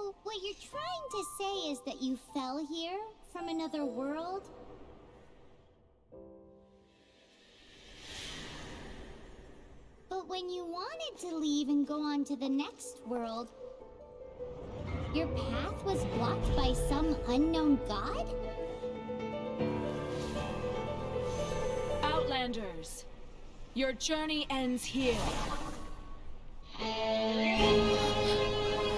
So, what you're trying to say is that you fell here from another world? But when you wanted to leave and go on to the next world, your path was blocked by some unknown god? Outlanders, your journey ends here.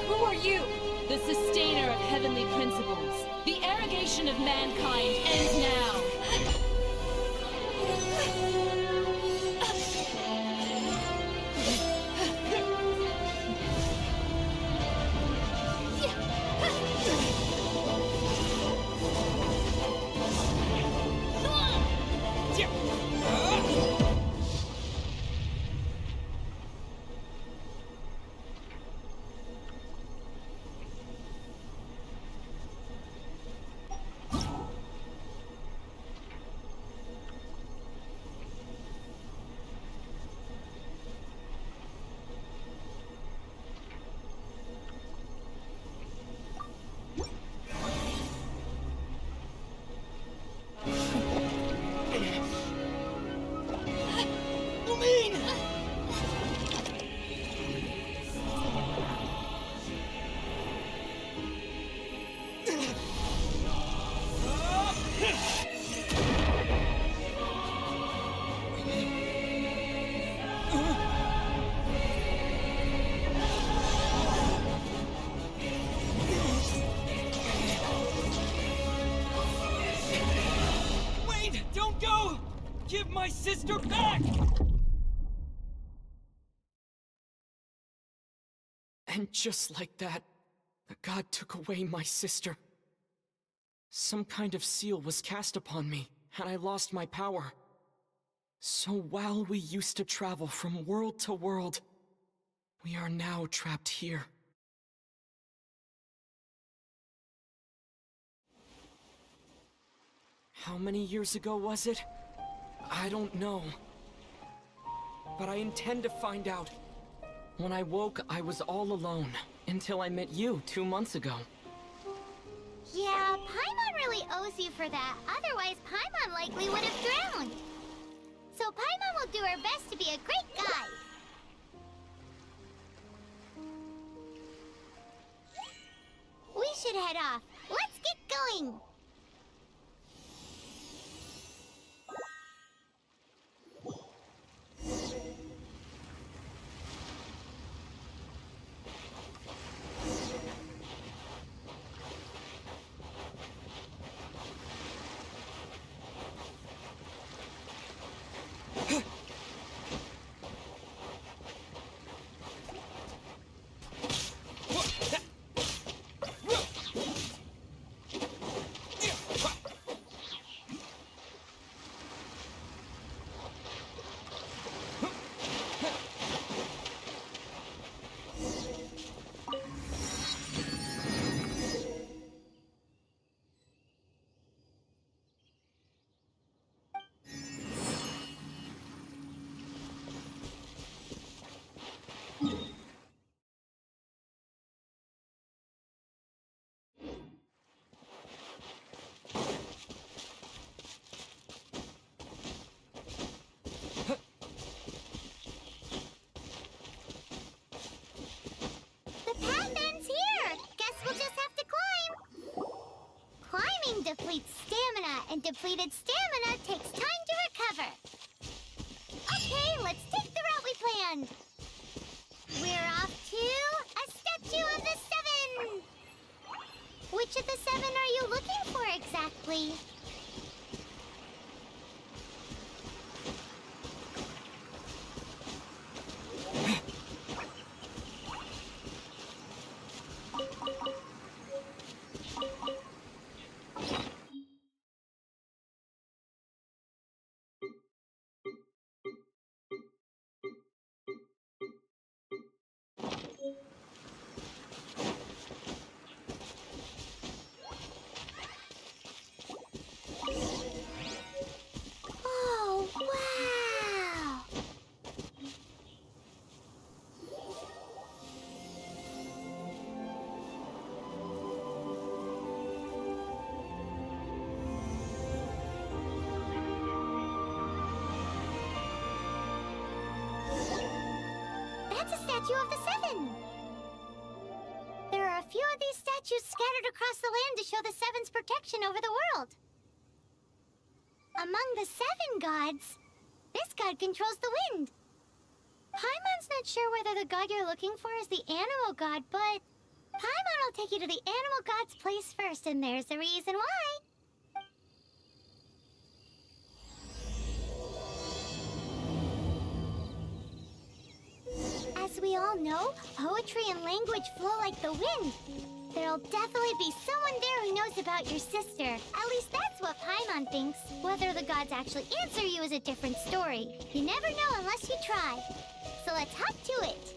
Who are you? The sustainer of heavenly principles. The arrogation of mankind ends now. Give my sister back! And just like that, the god took away my sister. Some kind of seal was cast upon me, and I lost my power. So while we used to travel from world to world, we are now trapped here. How many years ago was it? I don't know. But I intend to find out. When I woke, I was all alone, until I met you 2 months ago. Yeah, Paimon really owes you for that. Otherwise, Paimon likely would have drowned. So Paimon will do her best to be a great guide. We should head off. Let's get going! Depletes stamina, and depleted stamina takes time to recover. Okay, let's take the route we planned. We're off to a statue of the 7! Which of the 7 are you looking for exactly? It's a statue of the Seven. There are a few of these statues scattered across the land to show the Seven's protection over the world. Among the Seven gods, this god controls the wind. Paimon's not sure whether the god you're looking for is the animal god, but Paimon will take you to the animal god's place first, and there's the reason why. As we all know, poetry and language flow like the wind. There'll definitely be someone there who knows about your sister. At least that's what Paimon thinks. Whether the gods actually answer you is a different story. You never know unless you try. So let's hop to it.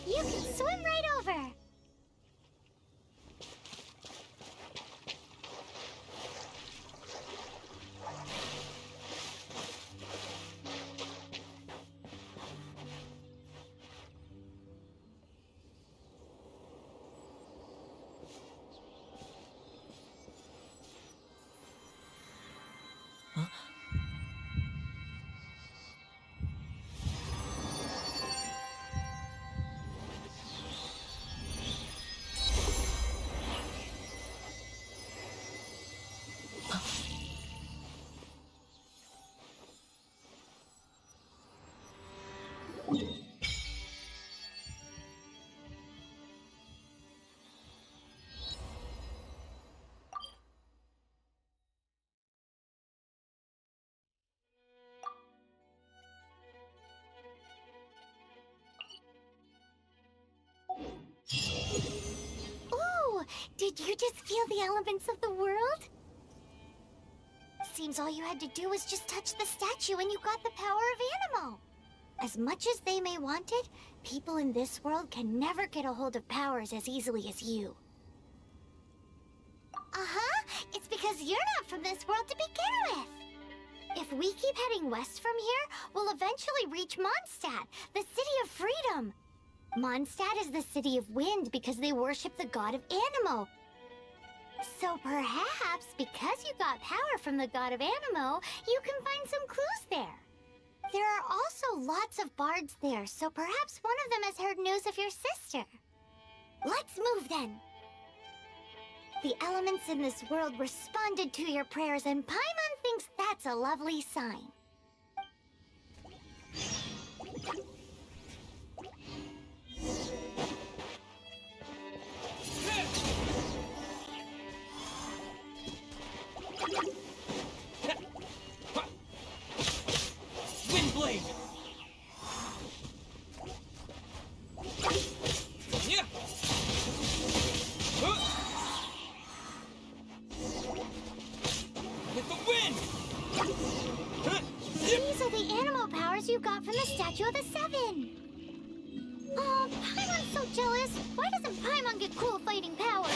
You can swim right over. Ooh, did you just feel the elements of the world? Seems all you had to do was just touch the statue and you got the power of Animo. As much as they may want it, people in this world can never get a hold of powers as easily as you. Uh-huh, it's because you're not from this world to begin with. If we keep heading west from here, we'll eventually reach Mondstadt, the city of freedom. Mondstadt is the city of wind because they worship the god of Animo. So perhaps, because you got power from the god of Animo, you can find some clues there. There are also lots of bards there, so perhaps one of them has heard news of your sister. Let's move then. The elements in this world responded to your prayers, and Paimon thinks that's a lovely sign. Windblade! Yeah! With the wind! These are the animal powers you got from the Statue of the Seven. Oh, Paimon's so jealous. Why doesn't Paimon get cool fighting power?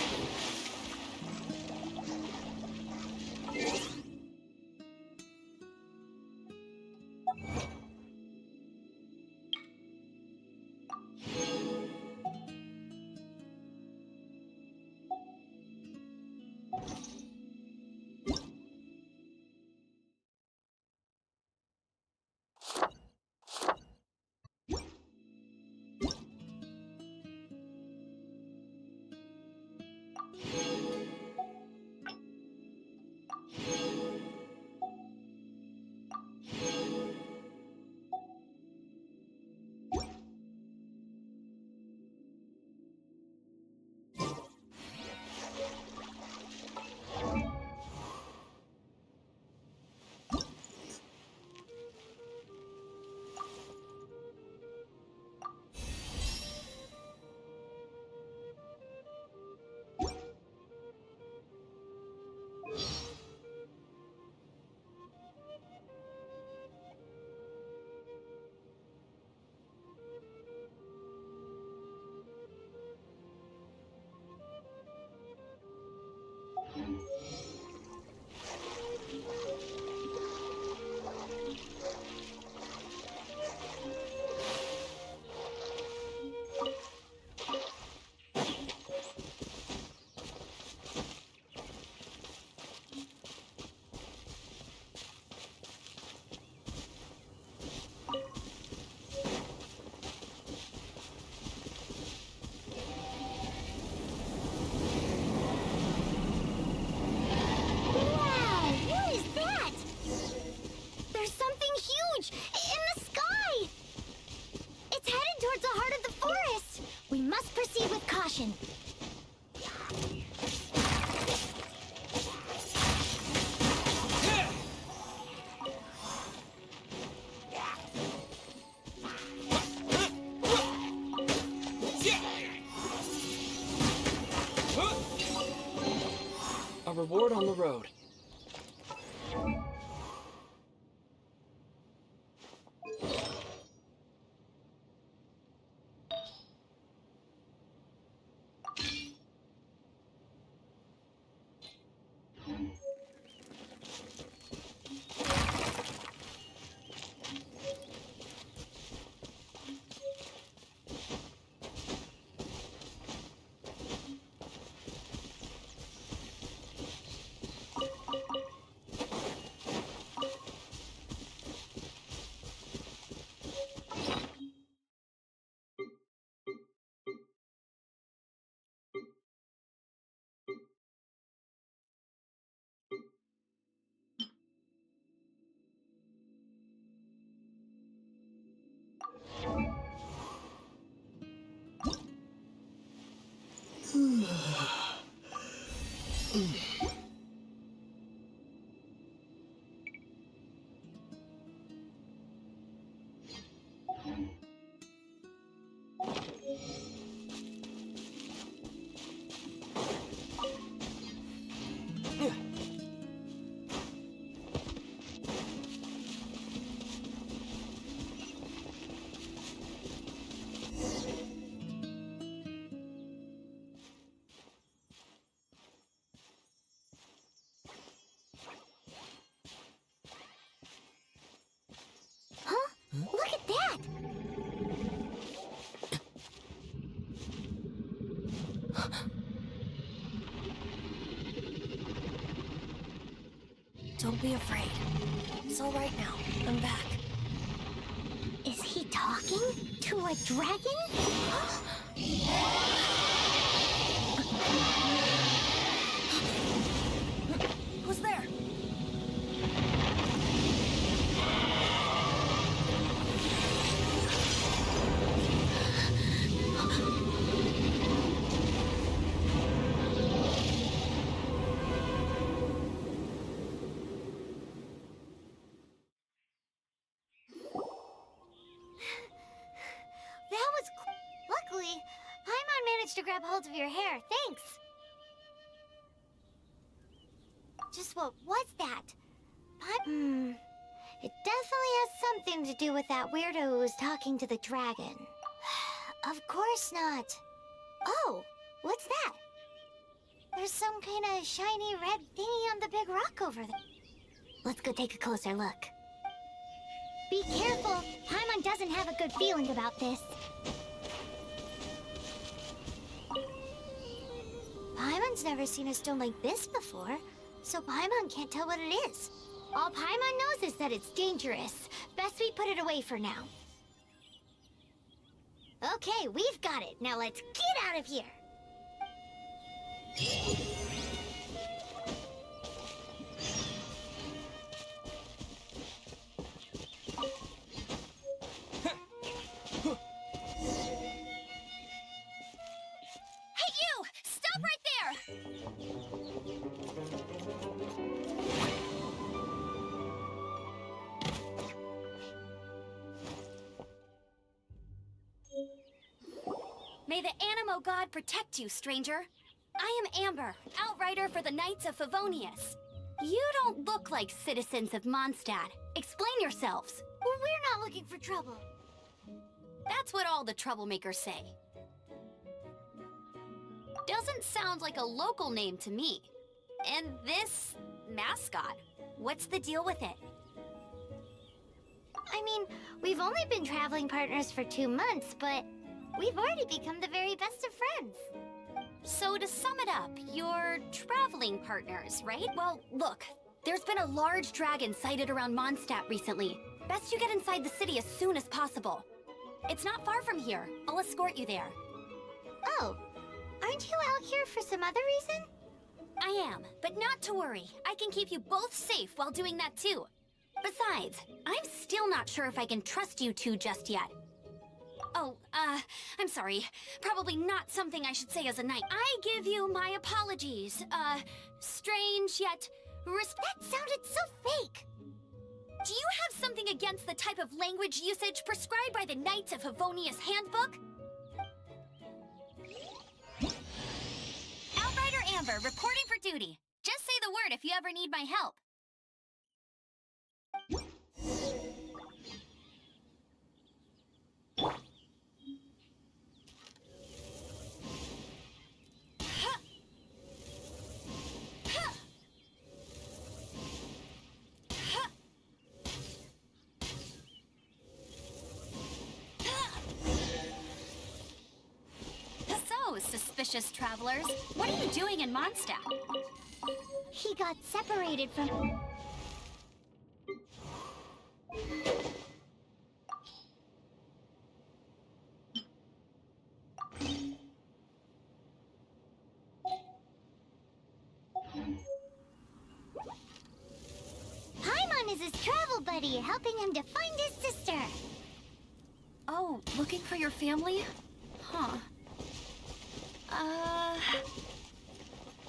Genshin. A reward on the road. Huh? Look at that! Don't be afraid. It's all right now. I'm back. Is he talking to a dragon? Who's there? That was luckily, Paimon managed to grab hold of your hair. Thanks. Just what was that? It definitely has something to do with that weirdo who was talking to the dragon. Of course not. Oh, what's that? There's some kind of shiny red thingy on the big rock over there. Let's go take a closer look. Be careful! Paimon doesn't have a good feeling about this. Paimon's never seen a stone like this before, so Paimon can't tell what it is. All Paimon knows is that it's dangerous. Best we put it away for now. Okay, we've got it. Now let's get out of here! Hey, you! Stop right there! May the Animo God protect you, stranger. I am Amber, outrider for the Knights of Favonius. You don't look like citizens of Mondstadt. Explain yourselves. Well, we're not looking for trouble. That's what all the troublemakers say. Doesn't sound like a local name to me. And this mascot, what's the deal with it? I mean, we've only been traveling partners for 2 months, but we've already become the very best of friends. So to sum it up, you're traveling partners, right? Well, look, there's been a large dragon sighted around Mondstadt recently. Best you get inside the city as soon as possible. It's not far from here. I'll escort you there. Oh, aren't you out here for some other reason? I am, but not to worry. I can keep you both safe while doing that too. Besides, I'm still not sure if I can trust you two just yet. Oh, I'm sorry. Probably not something I should say as a knight. I give you my apologies. Strange yet That sounded so fake. Do you have something against the type of language usage prescribed by the Knights of Favonius Handbook? Outrider Amber, reporting for duty. Just say the word if you ever need my help. So, suspicious travelers, what are you doing in Mondstadt? He got separated from... Paimon is his travel buddy, helping him to find his sister. Oh, looking for your family? Huh.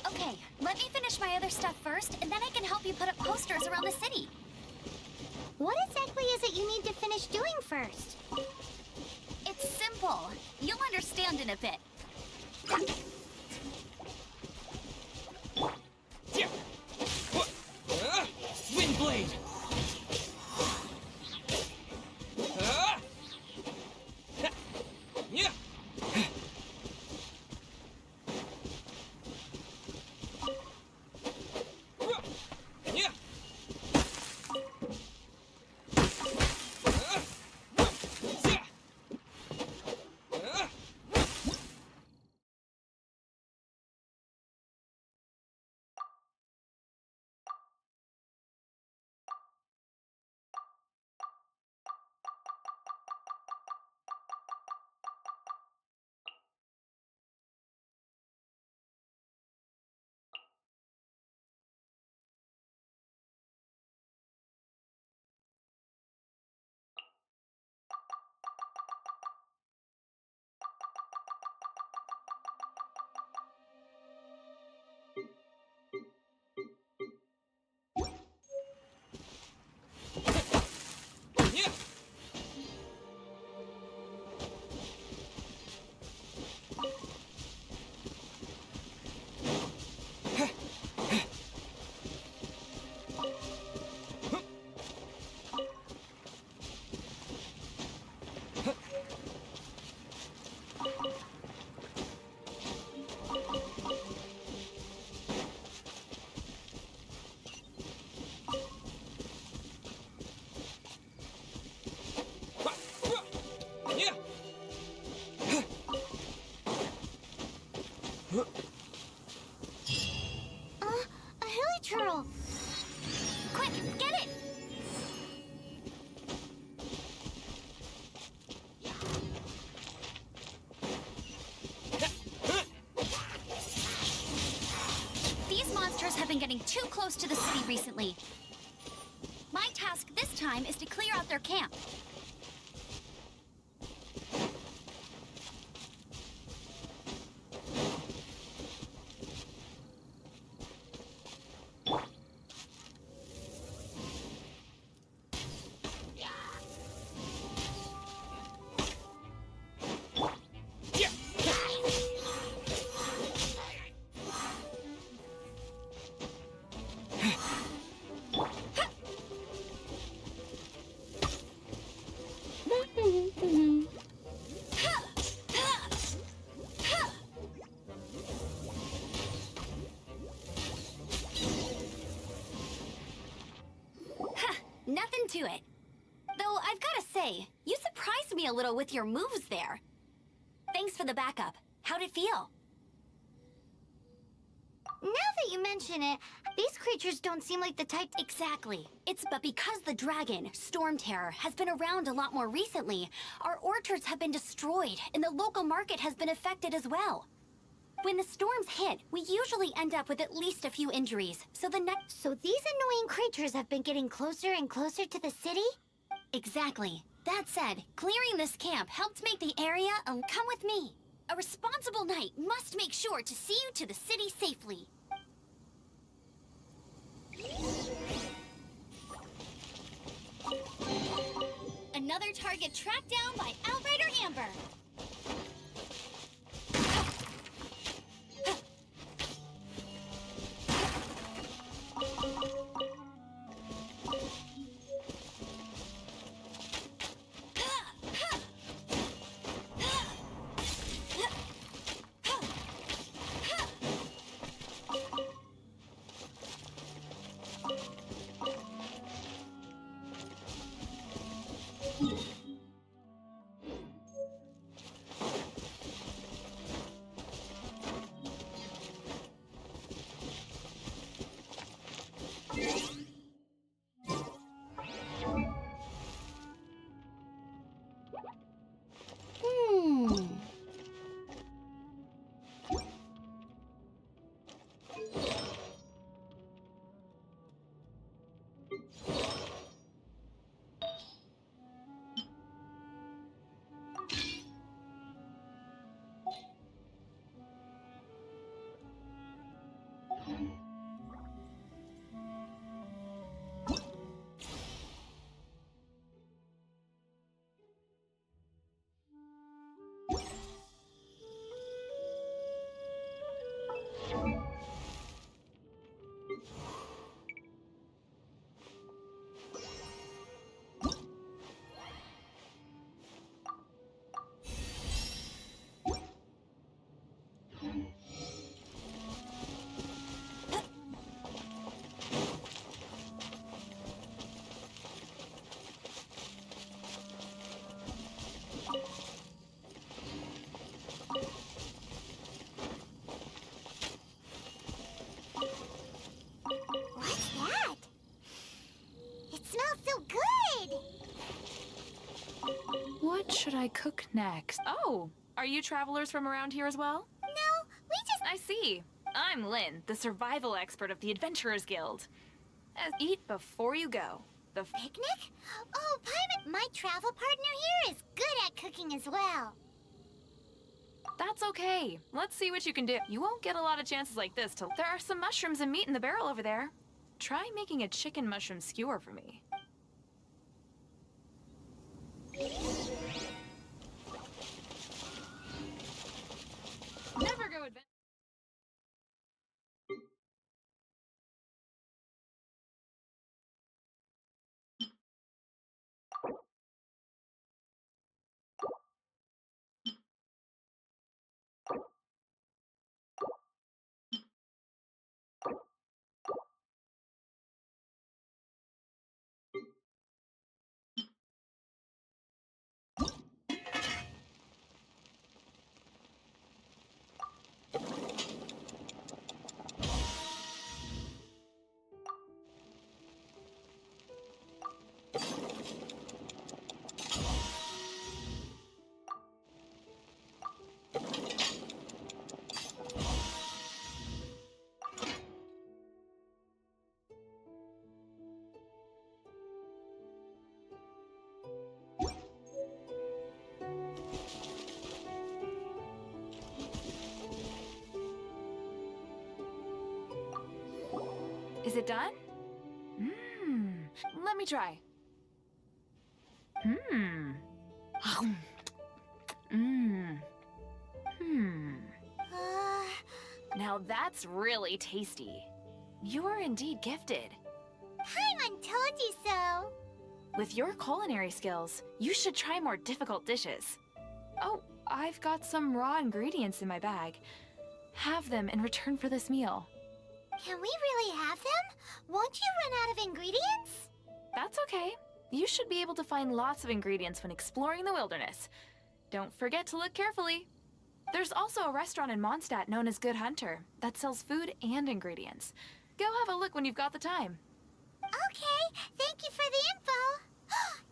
Okay, let me finish my other stuff first, and then I can help you put up posters around the city. What exactly is it you need to finish doing first? It's simple. You'll understand in a bit. Yeah. Windblade. Yeah. A hilly turtle. Quick, get it! These monsters have been getting too close to the city recently. My task this time is to clear out their camp. Nothing to it. Though I've gotta say, you surprised me a little with your moves there. Thanks for the backup. How'd it feel? Now that you mention it, these creatures don't seem like the type... Exactly. It's but because the dragon, Storm Terror, has been around a lot more recently, our orchards have been destroyed, and the local market has been affected as well. When the storms hit, we usually end up with at least a few injuries, so the next... So these annoying creatures have been getting closer and closer to the city? Exactly. That said, clearing this camp helped make the area come with me. A responsible knight must make sure to see you to the city safely. Another target tracked down by Outrider Amber. What should I cook next? Oh, are you travelers from around here as well? No, we just... I see. I'm Lynn, the survival expert of the Adventurers Guild. Eat before you go. The Picnic? Oh, Paimon, my travel partner here is good at cooking as well. That's okay. Let's see what you can do. You won't get a lot of chances like this till... There are some mushrooms and meat in the barrel over there. Try making a chicken mushroom skewer for me. Never go adventure. Is it done? Let me try. Now that's really tasty. You are indeed gifted. Paimon told you so. With your culinary skills, you should try more difficult dishes. Oh, I've got some raw ingredients in my bag. Have them in return for this meal. Can we really have them? Won't you run out of ingredients? That's okay. You should be able to find lots of ingredients when exploring the wilderness. Don't forget to look carefully. There's also a restaurant in Mondstadt known as Good Hunter that sells food and ingredients. Go have a look when you've got the time. Okay, thank you for the info.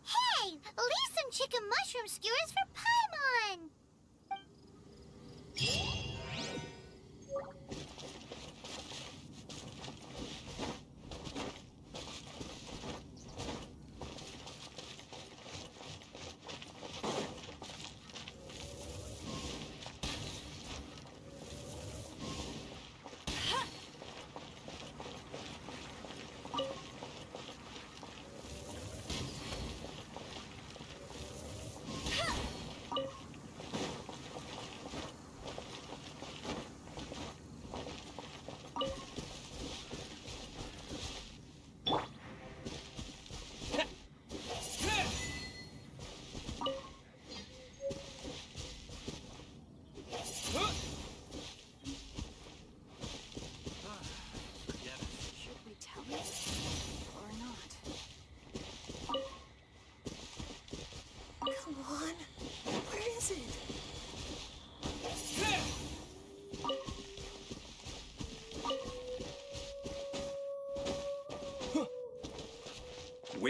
Hey, leave some chicken mushroom skewers for Paimon.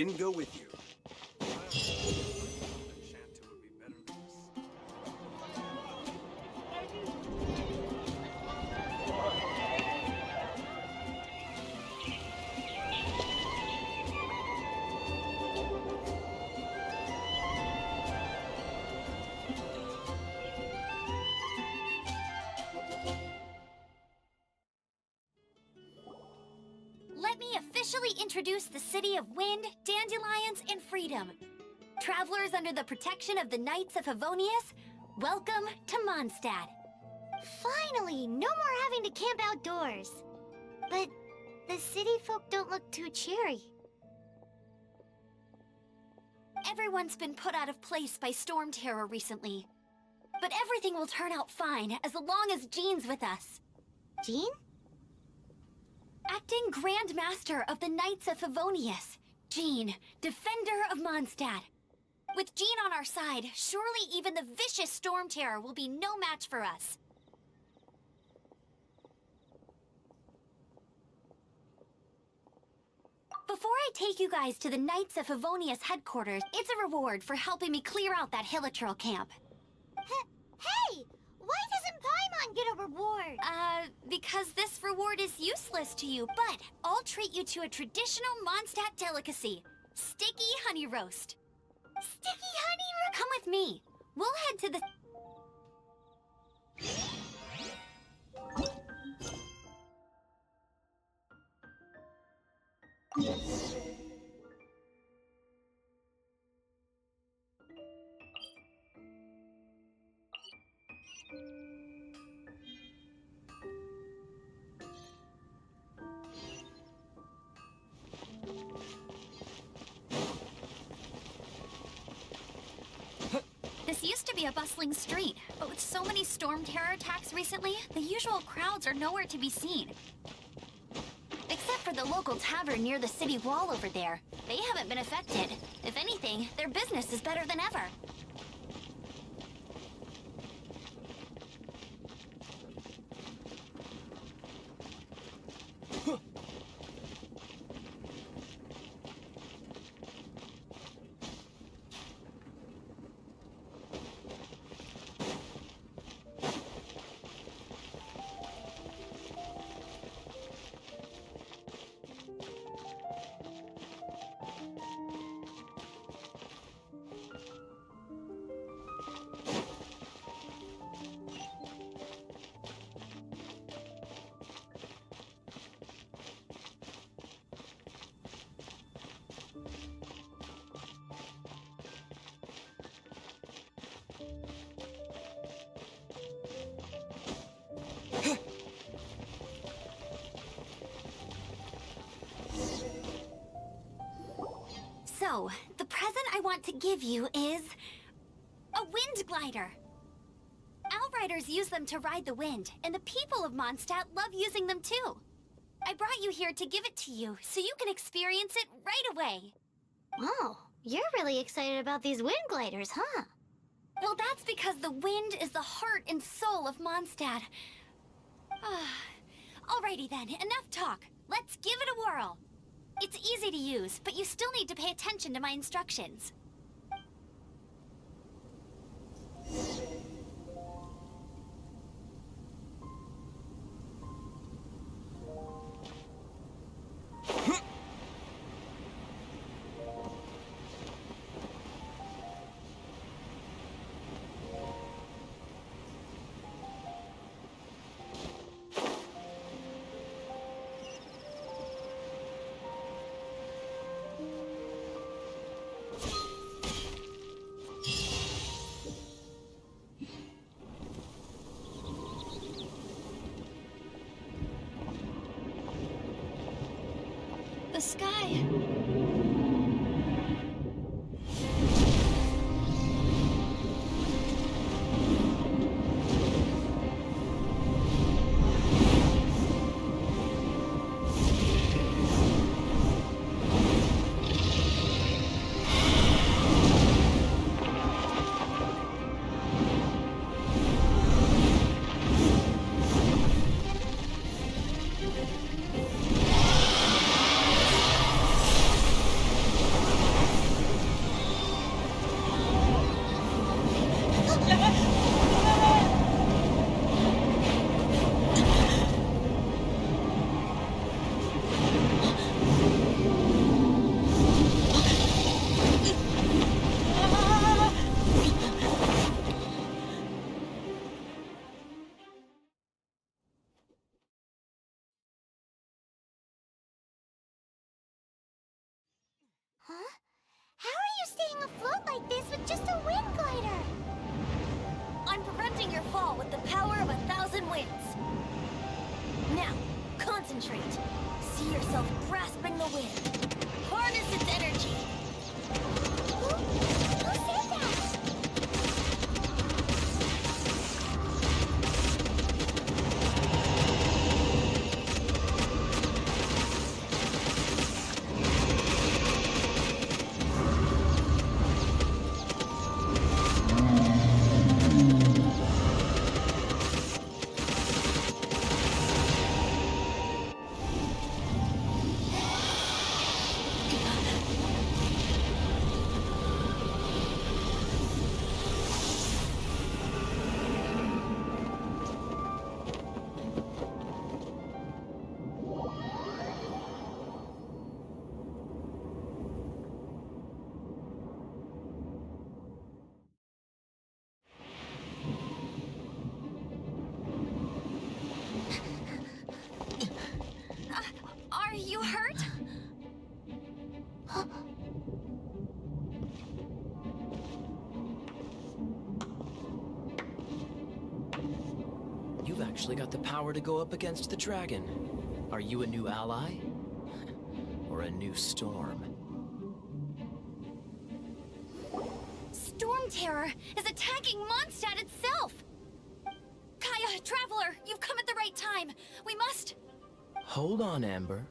wind go with you. Let me officially introduce the City of Wind, Dandelions, and Freedom. Travelers under the protection of the Knights of Favonius, welcome to Mondstadt. Finally, no more having to camp outdoors. But the city folk don't look too cheery. Everyone's been put out of place by storm terror recently. But everything will turn out fine as long as Jean's with us. Jean? Acting Grand Master of the Knights of Favonius, Jean, Defender of Mondstadt. With Jean on our side, surely even the vicious storm terror will be no match for us. Before I take you guys to the Knights of Favonius headquarters, it's a reward for helping me clear out that Hilichurl camp. Hey! Why doesn't Paimon get a reward? Because this reward is useless to you, but I'll treat you to a traditional Mondstadt delicacy. Sticky honey roast. Sticky honey roast? Come with me. We'll head to the... This used to be a bustling street, but with so many storm terror attacks recently, the usual crowds are nowhere to be seen. Except for the local tavern near the city wall over there. They haven't been affected. If anything, their business is better than ever. So, the present I want to give you is... a wind glider. Outriders use them to ride the wind, and the people of Mondstadt love using them too. I brought you here to give it to you, so you can experience it right away. Oh, you're really excited about these wind gliders, huh? Well, that's because the wind is the heart and soul of Mondstadt. Alrighty then, enough talk. Let's give it a whirl. It's easy to use, but you still need to pay attention to my instructions. The sky. out like this with just a wind glider. I'm preventing your fall with the power of 1,000 winds. Now, concentrate. See yourself grasping the wind. Harness its energy. Who said that? Are you hurt? You've actually got the power to go up against the dragon. Are you a new ally? Or a new storm? Storm Terror is attacking Mondstadt itself! Kaya, Traveler, you've come at the right time. We must... Hold on, Amber.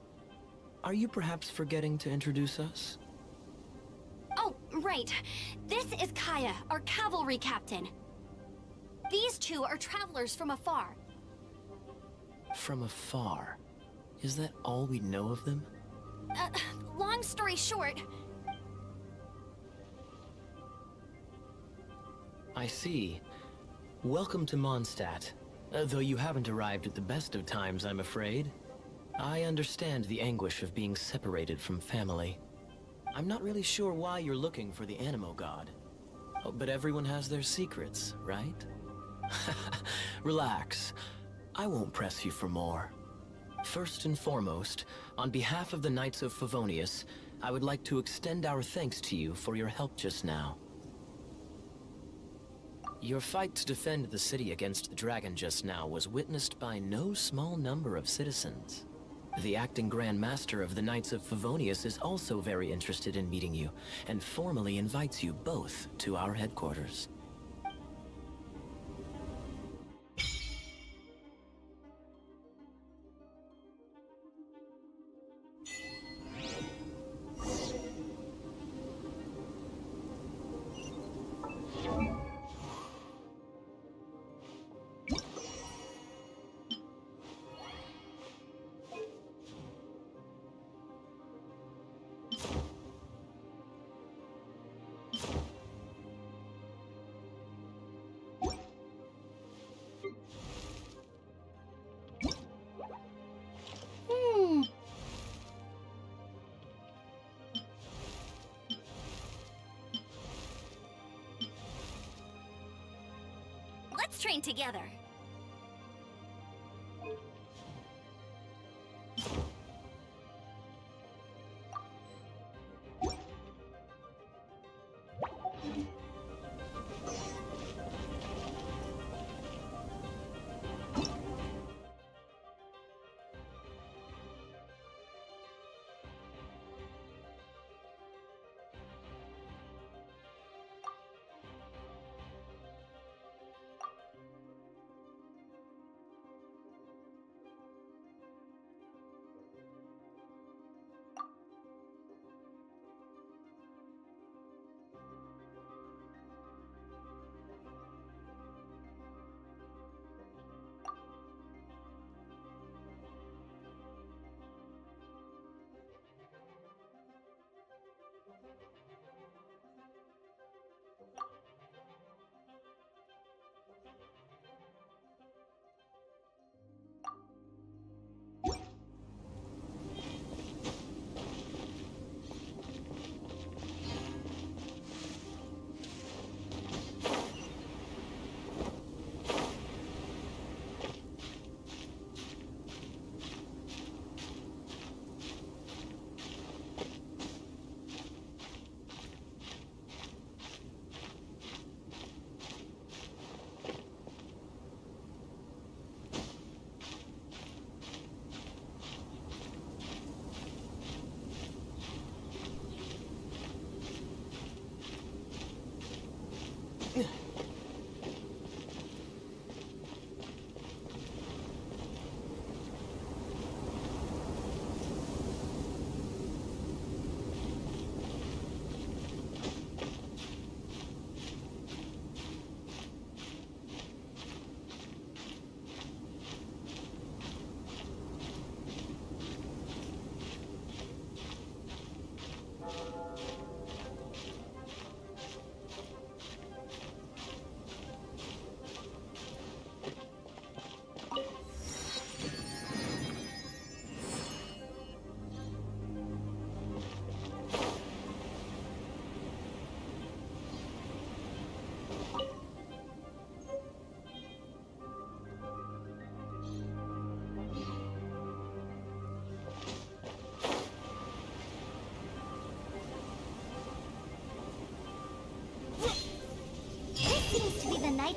Are you perhaps forgetting to introduce us? Oh, right. This is Kaya, our cavalry captain. These two are travelers from afar. From afar. Is that all we know of them? Long story short... I see. Welcome to Mondstadt. Though you haven't arrived at the best of times, I'm afraid. I understand the anguish of being separated from family. I'm not really sure why you're looking for the Animo God. Oh, but everyone has their secrets, right? Relax. I won't press you for more. First and foremost, on behalf of the Knights of Favonius, I would like to extend our thanks to you for your help just now. Your fight to defend the city against the dragon just now was witnessed by no small number of citizens. The acting Grand Master of the Knights of Favonius is also very interested in meeting you, and formally invites you both to our headquarters. Let's train together.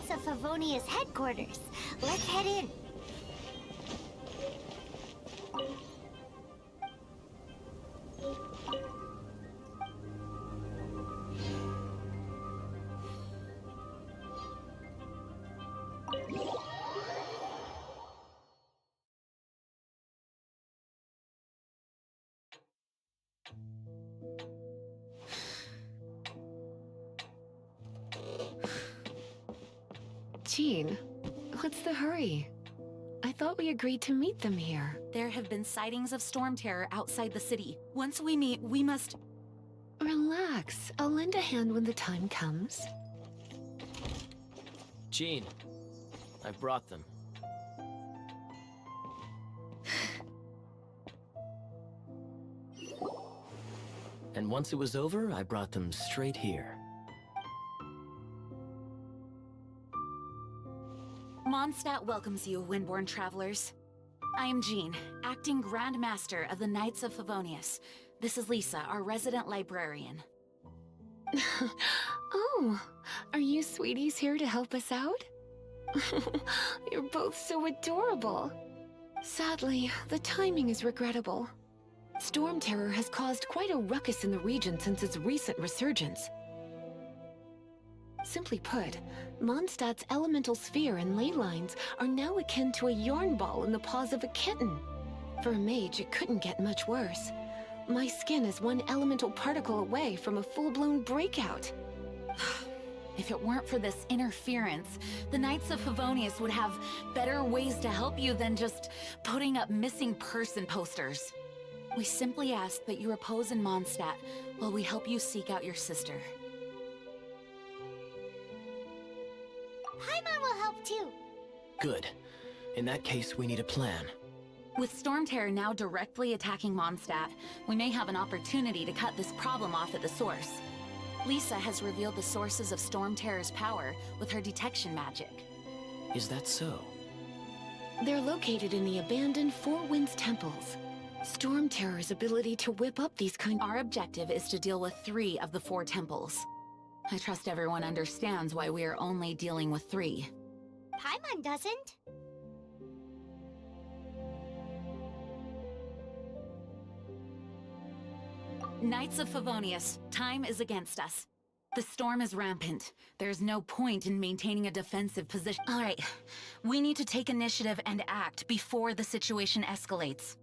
Knights of Favonia's headquarters. Let's head in. Jean, what's the hurry? I thought we agreed to meet them here. There have been sightings of storm terror outside the city. Once we meet, we must... Relax. I'll lend a hand when the time comes. Jean, I brought them. And once it was over, I brought them straight here. Mondstadt welcomes you, Windborn travelers. I am Jean, acting Grand Master of the Knights of Favonius. This is Lisa, our resident librarian. Oh, are you sweeties here to help us out? You're both so adorable. Sadly, the timing is regrettable. Storm terror has caused quite a ruckus in the region since its recent resurgence. Simply put, Mondstadt's elemental sphere and ley lines are now akin to a yarn ball in the paws of a kitten. For a mage, it couldn't get much worse. My skin is one elemental particle away from a full-blown breakout. If it weren't for this interference, the Knights of Favonius would have better ways to help you than just putting up missing person posters. We simply ask that you repose in Mondstadt while we help you seek out your sister. Paimon will help too. Good. In that case, we need a plan. With Storm Terror now directly attacking Mondstadt, we may have an opportunity to cut this problem off at the source. Lisa has revealed the sources of Storm Terror's power with her detection magic. Is that so? They're located in the abandoned Four Winds temples. Storm Terror's ability to whip up these Our objective is to deal with 3 of the 4 temples. I trust everyone understands why we are only dealing with 3. Paimon doesn't. Knights of Favonius, time is against us. The storm is rampant. There's no point in maintaining a defensive position. All right, we need to take initiative and act before the situation escalates.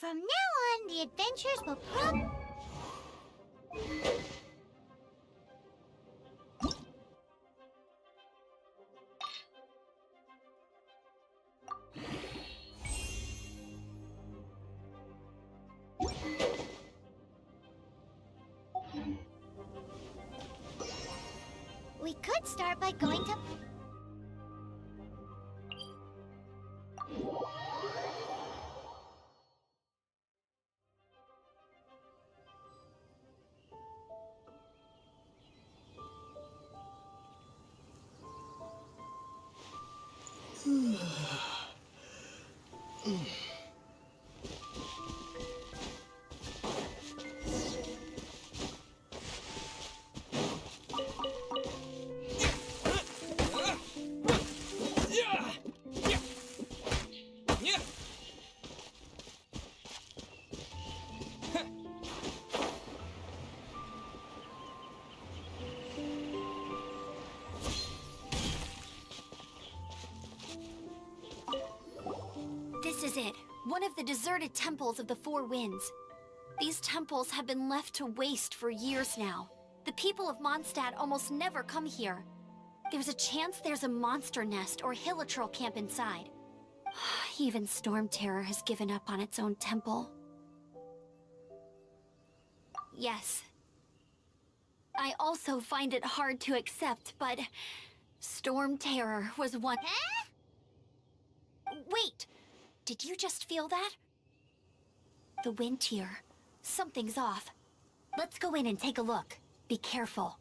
From now on, the adventures will We could start by going to... This is it. One of the deserted temples of the Four Winds. These temples have been left to waste for years now. The people of Mondstadt almost never come here. There's a chance there's a monster nest or hilitrol camp inside. Even Storm Terror has given up on its own temple. Yes. I also find it hard to accept, but Storm Terror was one— Huh? Wait! Did you just feel that? The wind here. Something's off. Let's go in and take a look. Be careful.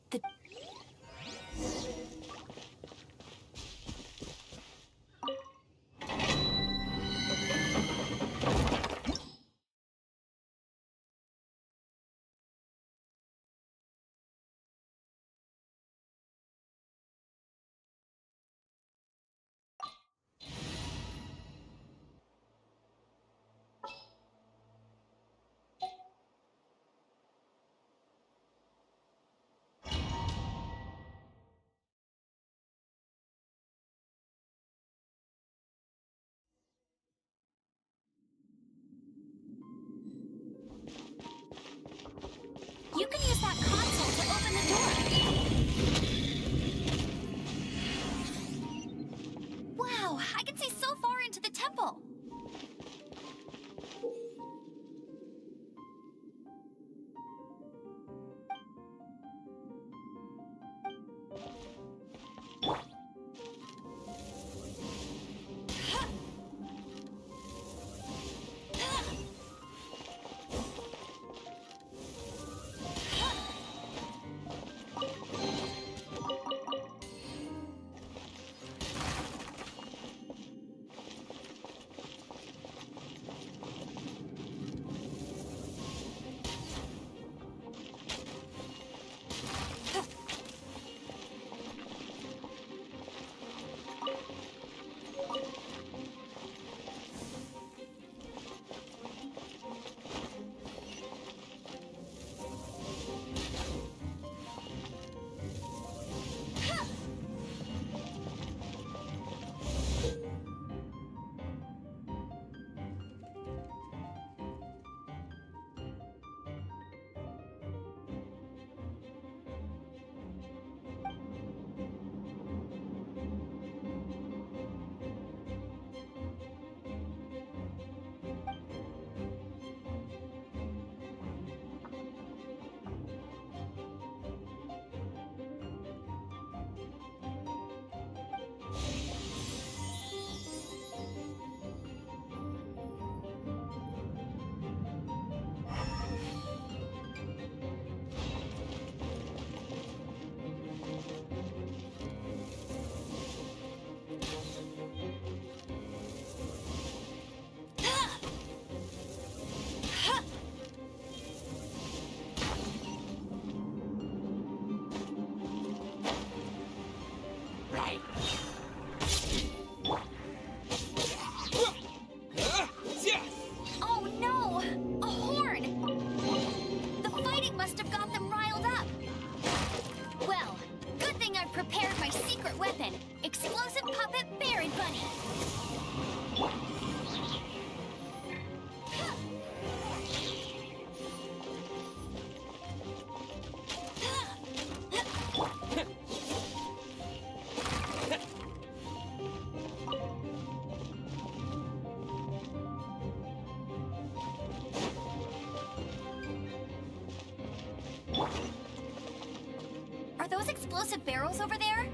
explosive barrels over there?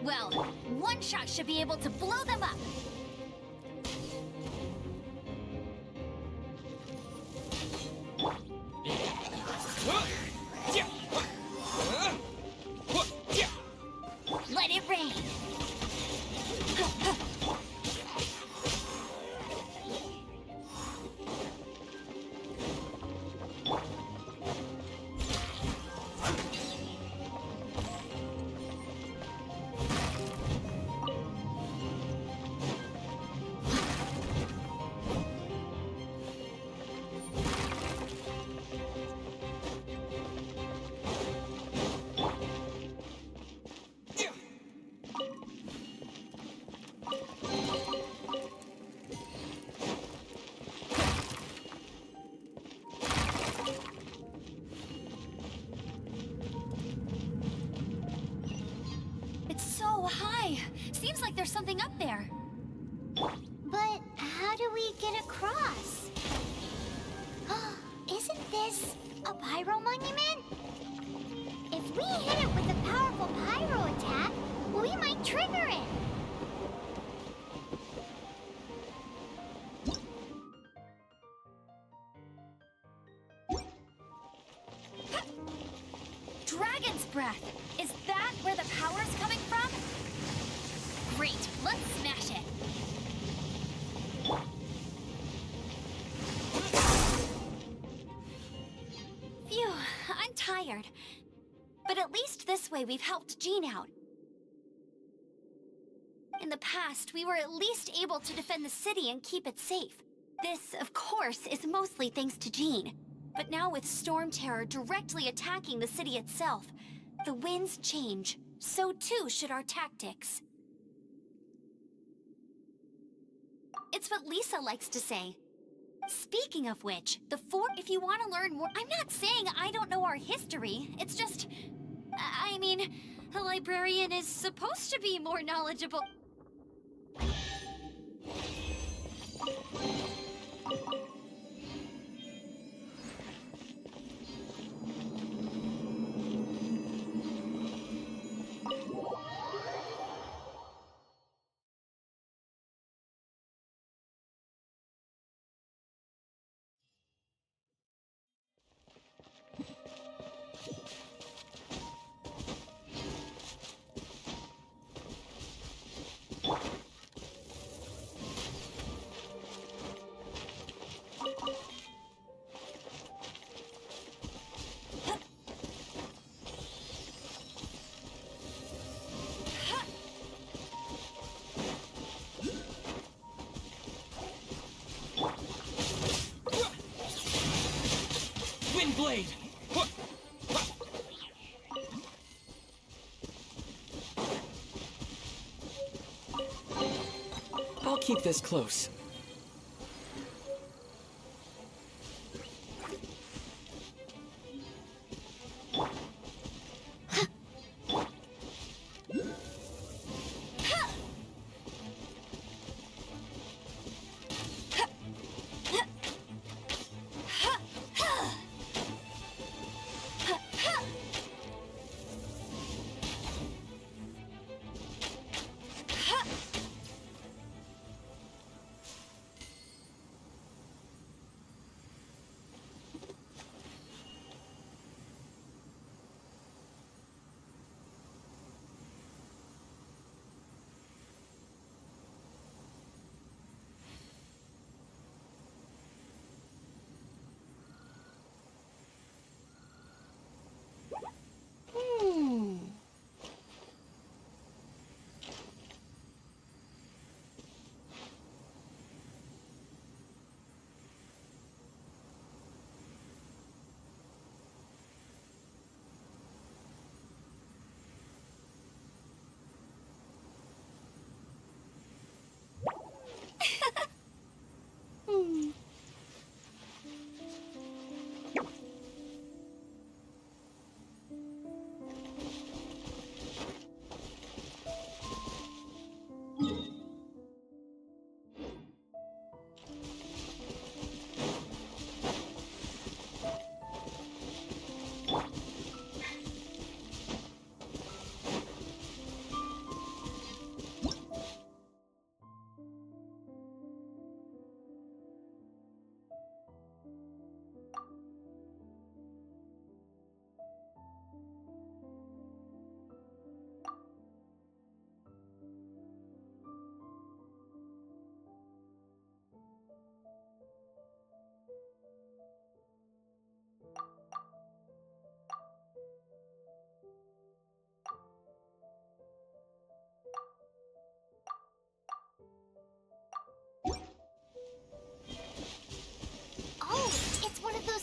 Well, one shot should be able to blow them up. Let it rain. So high. Seems like there's something up there. But how do we get across? Isn't this a pyro monument? If we hit it with a powerful pyro attack, we might trigger it. Dragon's breath. Is that where the power's coming from? Great, let's smash it. Phew, I'm tired. But at least this way we've helped Jean out. In the past, we were at least able to defend the city and keep it safe. This, of course, is mostly thanks to Jean. But now with Storm Terror directly attacking the city itself, the winds change. So too should our tactics. It's what Lisa likes to say. Speaking of which, if you want to learn more, I'm not saying I don't know our history. It's just, I mean, a librarian is supposed to be more knowledgeable. Blade! I'll keep this close.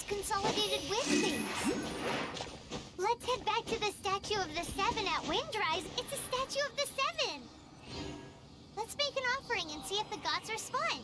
consolidated with things. Let's head back to the statue of the Seven at Windrise. It's a statue of the Seven. Let's make an offering and see if the gods respond.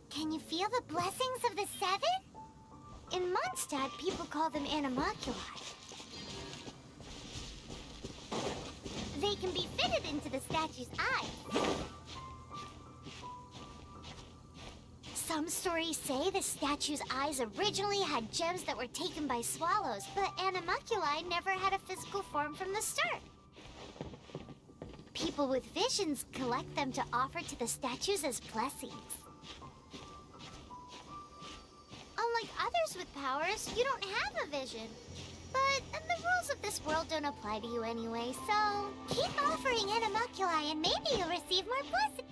Can you feel the blessings of the Seven? In Mondstadt, people call them animalculi. They can be fitted into the statue's eyes. Some stories say the statue's eyes originally had gems that were taken by swallows, but animalculi never had a physical form from the start. People with visions collect them to offer to the statues as blessings. Unlike others with powers, you don't have a vision. But the rules of this world don't apply to you anyway, so keep offering animalculi and maybe you'll receive more blessings.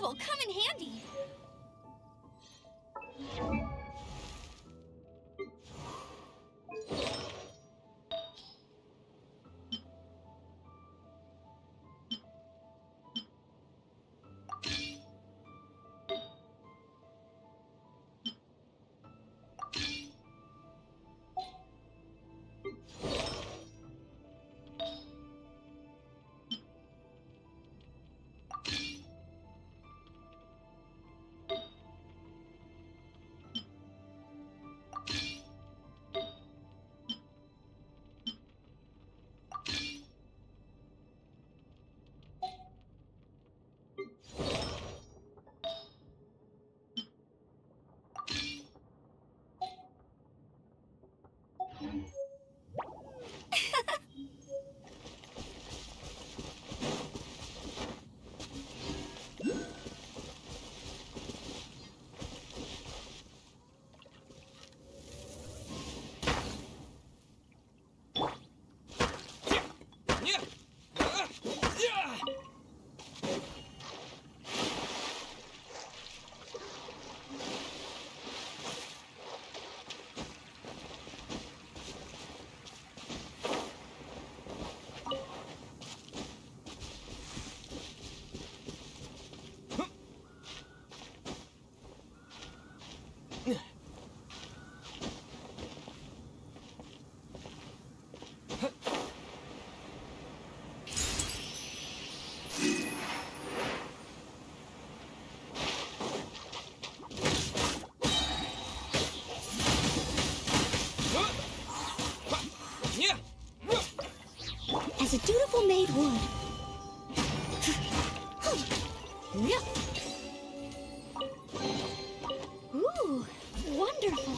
will come in handy. As a dutiful maid would. Ooh, wonderful.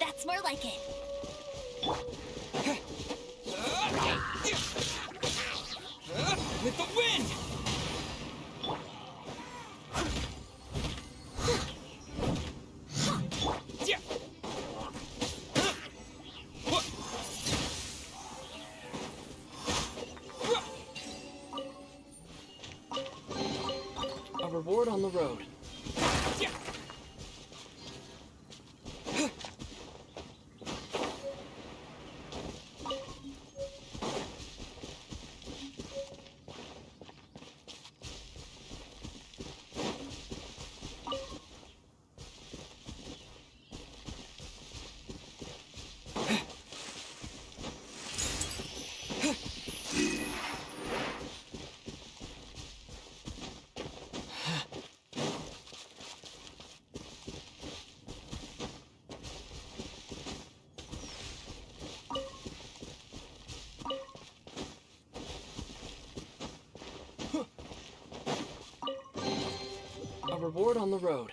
That's more like it. With the wind! A reward on the road. A reward on the road.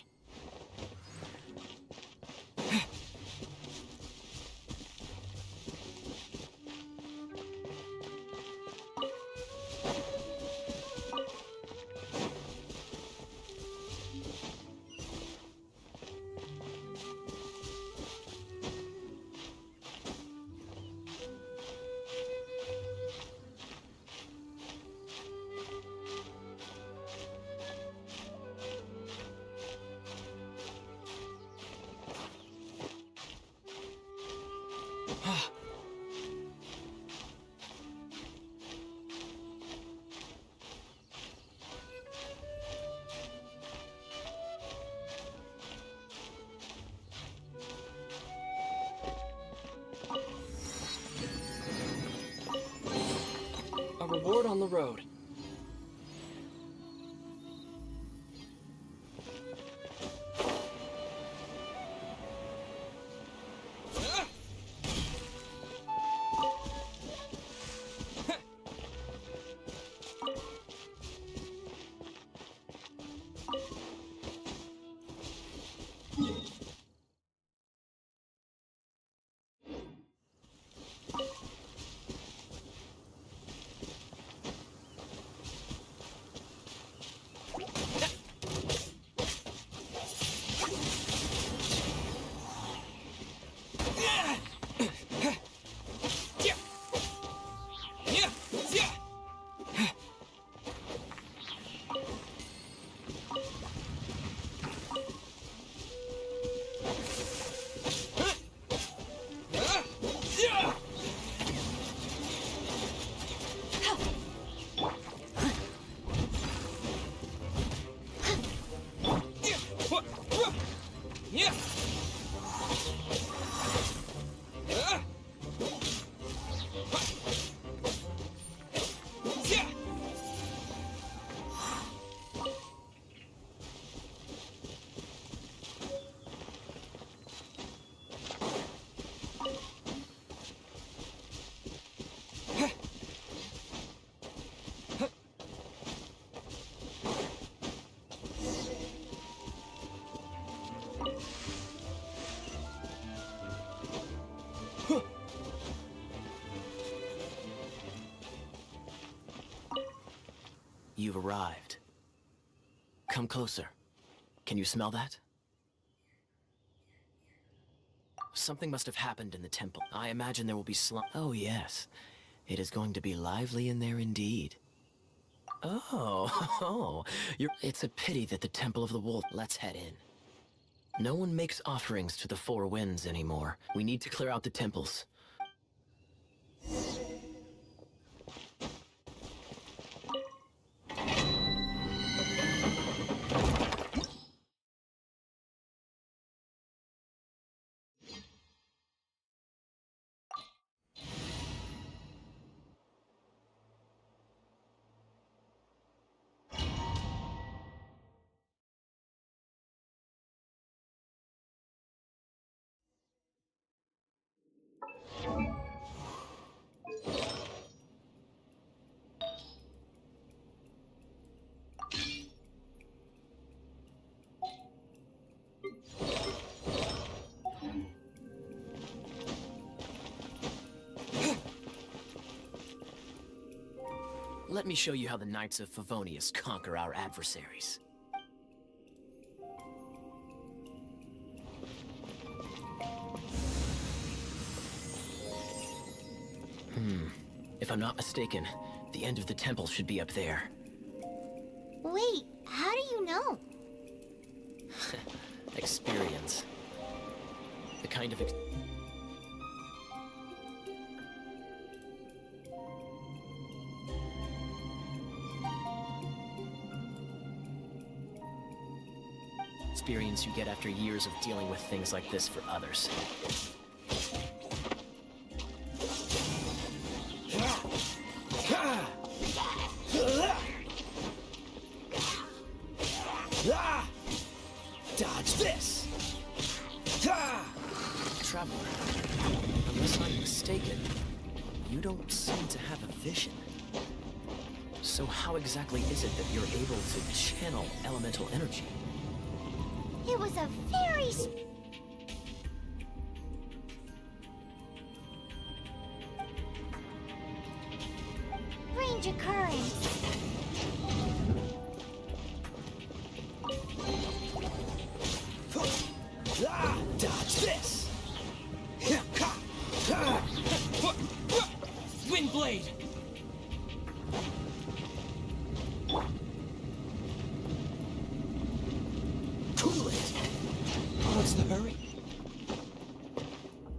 A reward on the road. You've arrived. Come closer. Can you smell that? Something must have happened in the temple. I imagine there will be Oh, yes. It is going to be lively in there indeed. Oh, It's a pity that the Temple of the Wolf... Let's head in. No one makes offerings to the Four Winds anymore. We need to clear out the temples. Let me show you how the Knights of Favonius conquer our adversaries. If I'm not mistaken, the end of the temple should be up there. Wait, how do you know? Experience. The kind of experience you get after years of dealing with things like this for others. Dodge this! Traveler, unless I'm mistaken, you don't seem to have a vision. So how exactly is it that you're able to channel elemental energy? It was a very... strange occurrence. Dodge this! Windblade! Cool it! What's the hurry?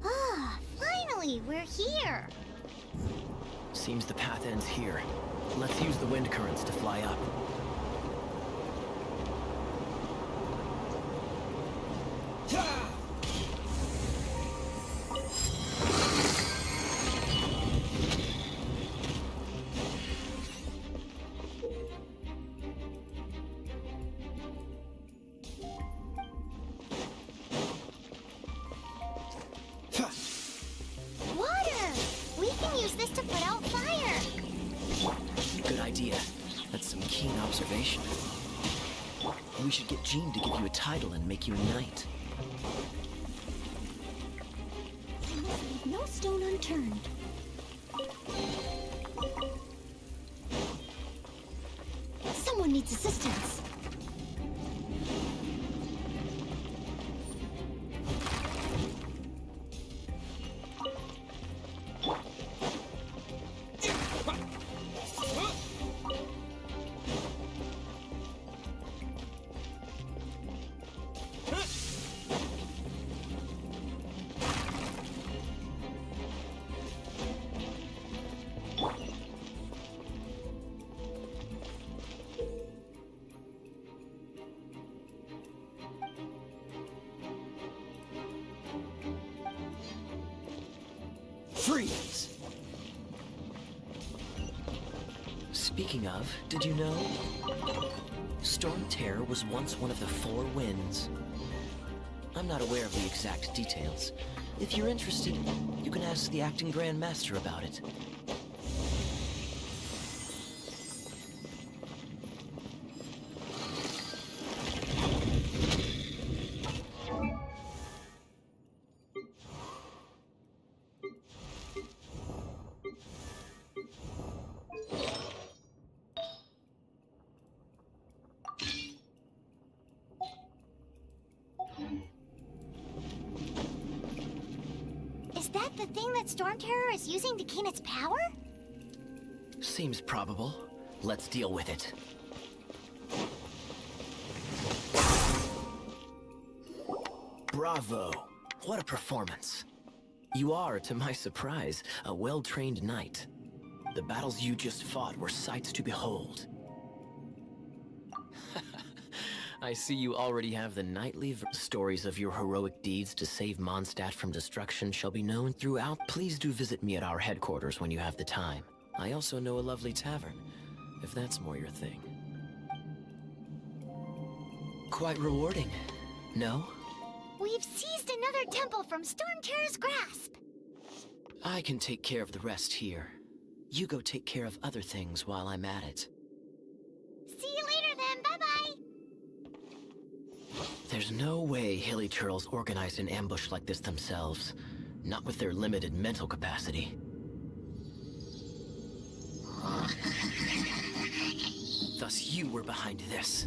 Ah, finally, we're here. Seems the path ends here. Let's use the wind currents to fly up. Water! We can use this to put out fire. Good idea. That's some keen observation. We should get Jean to give you a title and make you a knight. No stone unturned. Someone needs assistance. Freeze! Speaking of, did you know? Storm Terror was once one of the 4 winds. I'm not aware of the exact details. If you're interested, you can ask the acting Grand Master about it. Is that the thing that Storm Terror is using to gain its power? Seems probable. Let's deal with it. Bravo! What a performance. You are, to my surprise, a well-trained knight. The battles you just fought were sights to behold. I see you already have the nightly stories of your heroic deeds to save Mondstadt from destruction shall be known throughout. Please do visit me at our headquarters when you have the time. I also know a lovely tavern, if that's more your thing. Quite rewarding, no? We've seized another temple from Storm Terror's grasp. I can take care of the rest here. You go take care of other things while I'm at it. See you later then, bye-bye. There's no way Hilly Turtles organized an ambush like this themselves. Not with their limited mental capacity. Thus you were behind this.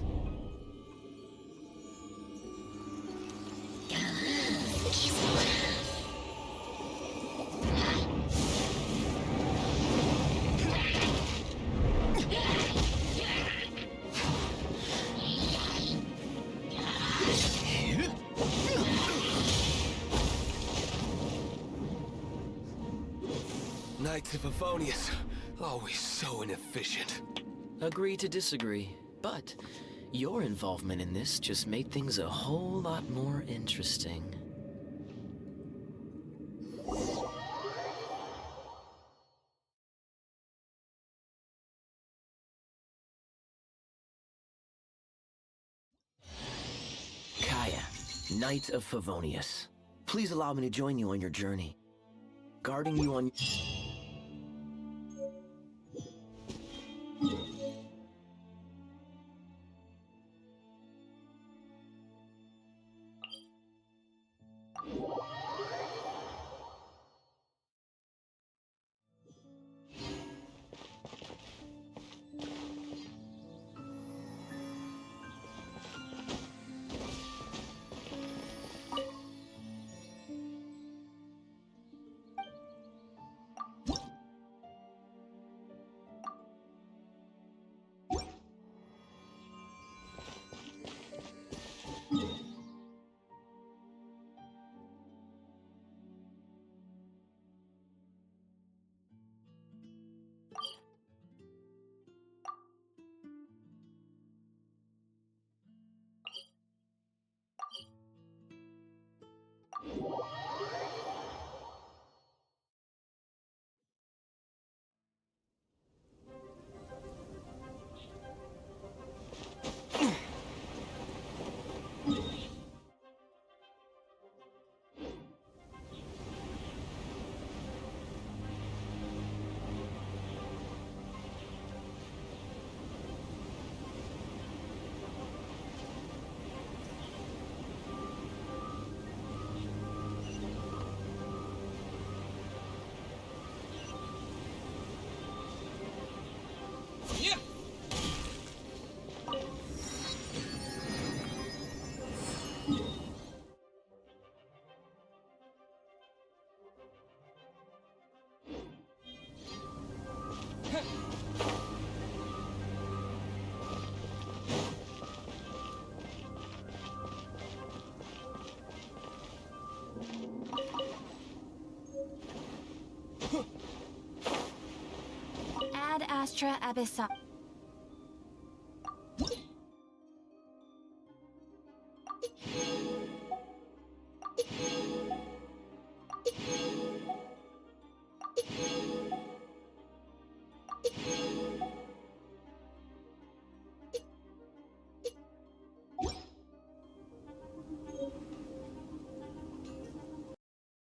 Knights of Favonius, always so inefficient. Agree to disagree, but your involvement in this just made things a whole lot more interesting. Kaya, Knight of Favonius. Please allow me to join you on your journey. Guarding you on... Ad Astra Abyssa.